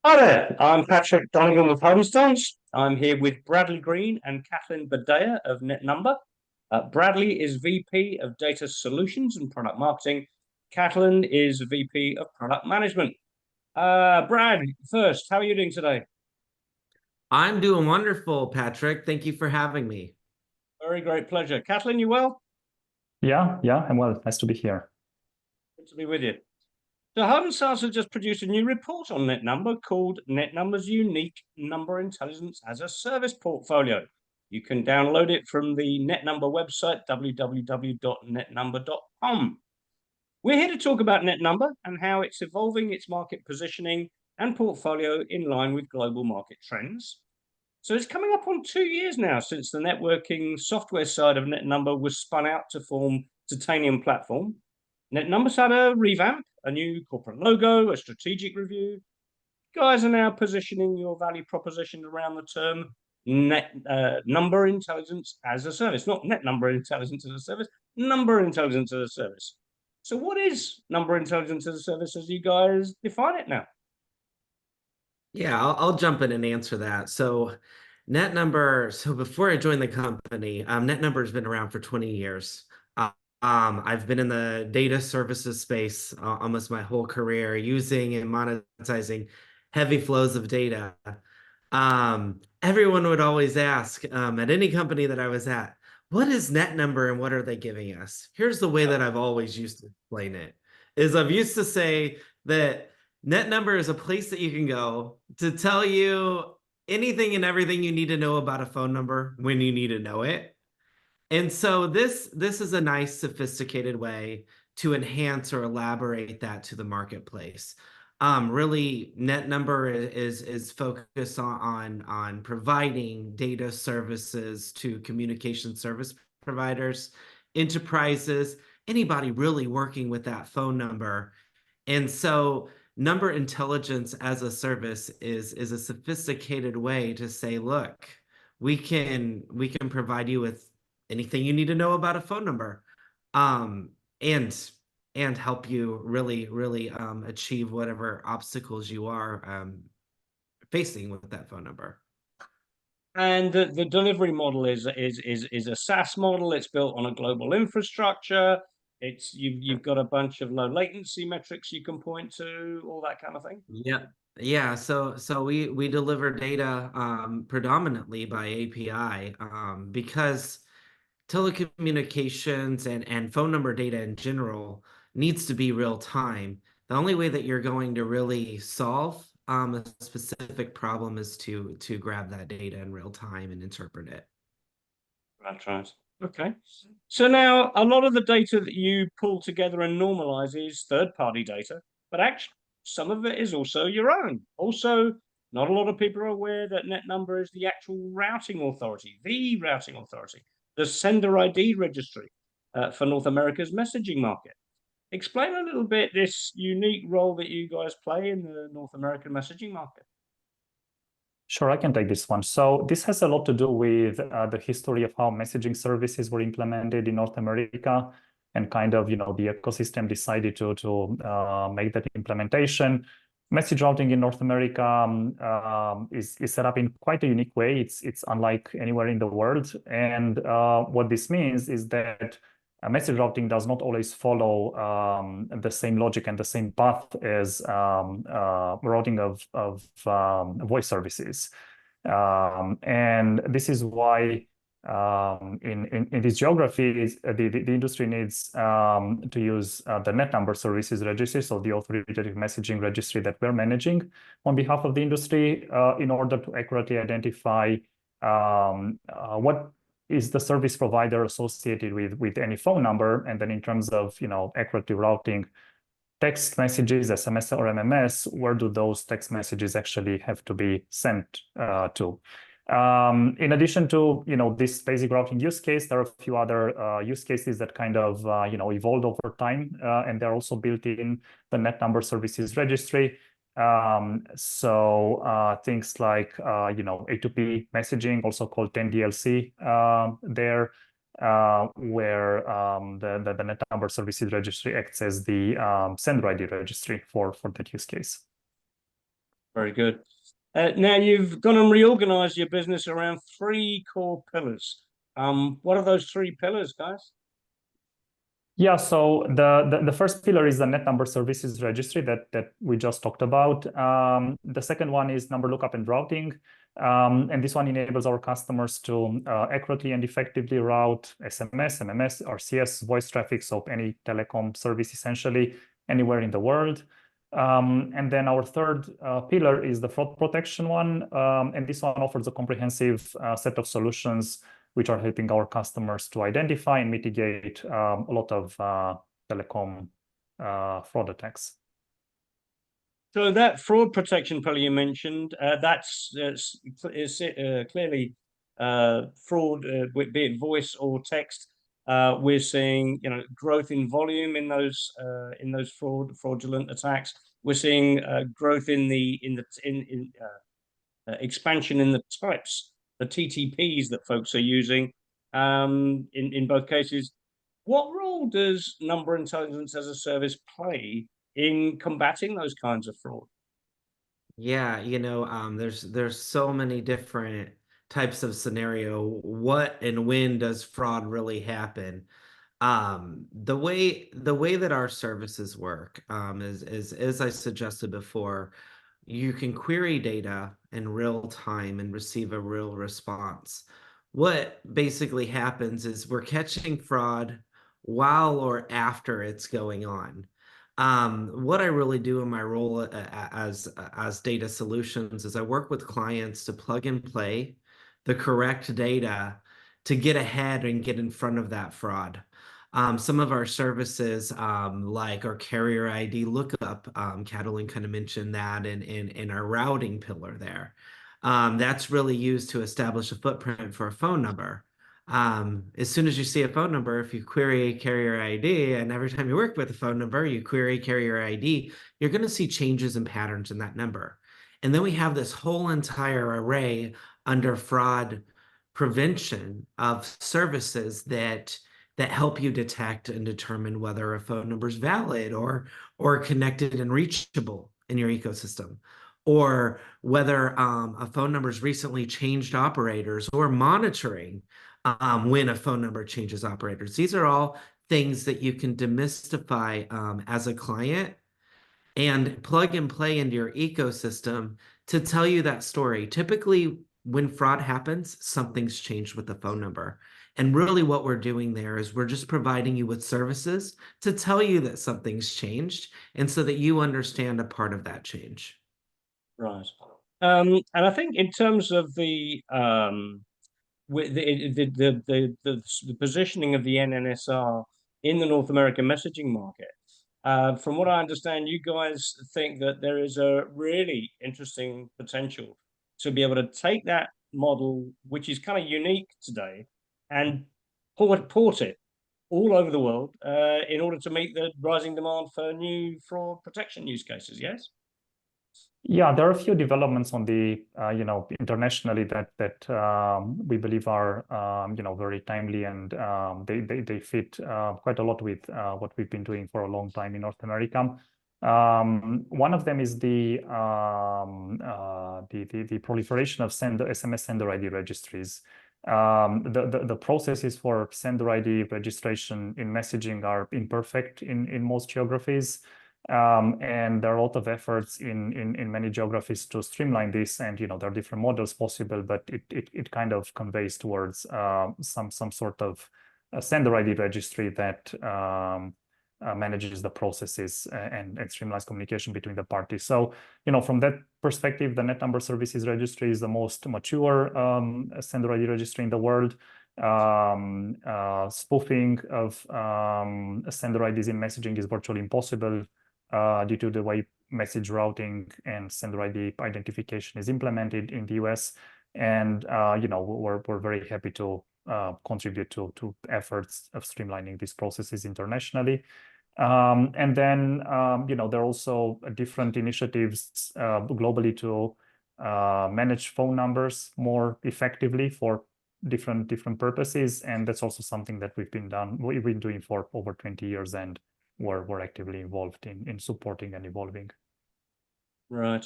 Hi there, I'm Patrick Donegan with HardenStance. I'm here with Bradley Green and Catalin Badea of NetNumber. Bradley is VP of Data Solutions and Product Marketing. Catalin is VP of Product Management. Brad, first, how are you doing today? I'm doing wonderful, Patrick. Thank you for having me. Very great pleasure. Catalin, you well? Yeah, I'm well. Nice to be here. Good to be with you. So HardenStance has just produced a new report on NetNumber called NetNumber's Unique Number Intelligence as a Service Portfolio. You can download it from the NetNumber website, www.netnumber.com. We're here to talk about NetNumber and how it's evolving its market positioning and portfolio in line with global market trends. So it's coming up on 2 years now since the networking software side of NetNumber was spun out to form Titanium Platform. NetNumber's had a revamp, a new corporate logo, a strategic review. You guys are now positioning your value proposition around the term number intelligence as a service, not net number intelligence as a service, number intelligence as a service. So what is number intelligence as a service as you guys define it now? Yeah, I'll jump in and answer that. So before I joined the company, NetNumber has been around for 20 years. I've been in the data services space almost my whole career, using and monetizing heavy flows of data. Everyone would always ask at any company that I was at, what is NetNumber and what are they giving us? Here's the way that I've always used to explain it, is I've used to say that NetNumber is a place that you can go to tell you anything and everything you need to know about a phone number when you need to know it. And so this is a nice, sophisticated way to enhance or elaborate that to the marketplace. Really, NetNumber is focused on providing data services to communication service providers, enterprises, anybody really working with that phone number. And so number intelligence as a service is a sophisticated way to say, look, we can provide you with anything you need to know about a phone number, um, and help you really achieve whatever obstacles you are facing with that phone number. And the delivery model is a SaaS model. It's built on a global infrastructure. It's you've got a bunch of low latency metrics you can point to, all that kind of thing. Yeah. So we deliver data predominantly by API, because telecommunications and phone number data in general needs to be real time. The only way that you're going to really solve a specific problem is to grab that data in real time and interpret it. That's right. Okay. So now a lot of the data that you pull together and normalize is third-party data, but actually some of it is also your own. Also, not a lot of people are aware that NetNumber is the actual routing authority, the sender ID registry for North America's messaging market. Explain a little bit this unique role that you guys play in the North American messaging market. Sure, I can take this one. So this has a lot to do with the history of how messaging services were implemented in North America, and kind of, the ecosystem decided to make that implementation. Message routing in North America is set up in quite a unique way. It's unlike anywhere in the world. And what this means is that message routing does not always follow the same logic and the same path as routing of voice services. And this is why in these geographies, the industry needs to use the NetNumber services registry, so the authoritative messaging registry that we're managing on behalf of the industry, in order to accurately identify what is the service provider associated with any phone number, and then in terms of accurately routing text messages, SMS or MMS, where do those text messages actually have to be sent to? In addition to this basic routing use case, there are a few other use cases that kind of evolved over time, and they're also built in the NetNumber services registry. Things like A2P messaging, also called 10DLC, where the NetNumber services registry acts as the sender ID registry for that use case. Very good. Now you've gone and reorganized your business around 3 core pillars. What are those 3 pillars, guys? Yeah, so the first pillar is the NetNumber Services Registry that we just talked about. The second one is number lookup and routing. And this one enables our customers to accurately and effectively route SMS, MMS, RCS, voice traffic, so any telecom service essentially anywhere in the world. And then our third pillar is the fraud protection one. And this one offers a comprehensive set of solutions which are helping our customers to identify and mitigate a lot of telecom fraud attacks. So that fraud protection pillar you mentioned, that's clearly fraud, be it voice or text. We're seeing, growth in volume in those fraudulent attacks. We're seeing growth in the expansion in the types, the TTPs that folks are using. In both cases, what role does number intelligence as a service play in combating those kinds of fraud? Yeah, there's so many different types of scenario. What and when does fraud really happen? The way that our services work is as I suggested before, you can query data in real time and receive a real response. What basically happens is we're catching fraud while or after it's going on. What I really do in my role as data solutions is I work with clients to plug and play the correct data to get ahead and get in front of that fraud. Some of our services, like our carrier ID lookup, Catalin kind of mentioned that in our routing pillar there. That's really used to establish a footprint for a phone number. As soon as you see a phone number, if you query carrier ID, and every time you work with a phone number, you query carrier ID, you're going to see changes and patterns in that number. And then we have this whole entire array under fraud prevention of services that help you detect and determine whether a phone number is valid or connected and reachable in your ecosystem, or whether a phone number has recently changed operators, or monitoring when a phone number changes operators. These are all things that you can demystify as a client and plug and play into your ecosystem to tell you that story. Typically, when fraud happens, something's changed with the phone number. And really what we're doing there is we're just providing you with services to tell you that something's changed, and so that you understand a part of that change. Right. And I think in terms of with the positioning of the NNSR in the North American messaging market, from what I understand, you guys think that there is a really interesting potential to be able to take that model, which is kind of unique today, and port it all over the world in order to meet the rising demand for new fraud protection use cases. Yes. Yeah, there are a few developments on the internationally that we believe are very timely, and they fit quite a lot with what we've been doing for a long time in North America. One of them is the proliferation of SMS sender ID registries. The processes for sender ID registration in messaging are imperfect in most geographies. And there are a lot of efforts in many geographies to streamline this, and there are different models possible, but it kind of conveys towards some sort of sender ID registry that manages the processes and streamlines communication between the parties. So from that perspective, the NetNumber Services Registry is the most mature sender ID registry in the world. Spoofing of sender IDs in messaging is virtually impossible due to the way message routing and sender ID identification is implemented in the US. And we're very happy to contribute to efforts of streamlining these processes internationally. And then there are also different initiatives globally to manage phone numbers more effectively for different purposes, and that's also something that we've been doing for over 20 years, and we're actively involved in supporting and evolving. Right.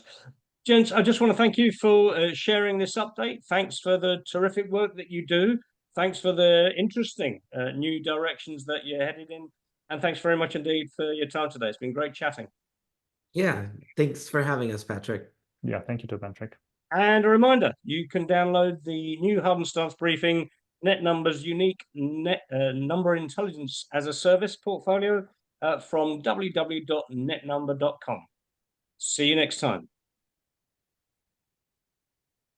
Gents, I just want to thank you for sharing this update. Thanks for the terrific work that you do. Thanks for the interesting new directions that you're headed in. And thanks very much indeed for your time today. It's been great chatting. Yeah, thanks for having us, Patrick. Yeah, thank you too, Patrick. And a reminder, you can download the new HardenStance briefing, NetNumber's unique number intelligence as a service portfolio from www.netnumber.com. See you next time.